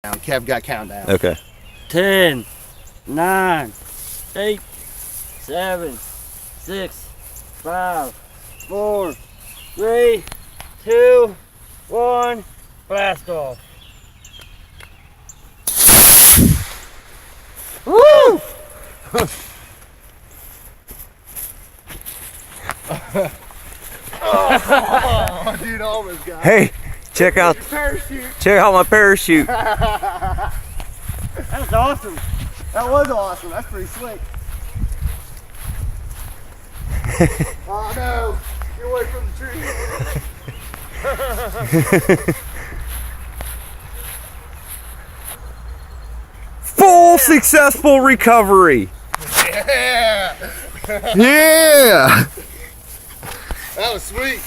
Kev got countdown. Okay. 10, 9, 8, 7, 6, 5, 4, 3, 2, 1, blast off. Woo! Oh, dude, almost got it. Hey, check out my parachute. That's awesome. That was awesome. That's pretty slick. Oh no, you're away from the tree. Full successful recovery. Yeah. Yeah. That was sweet.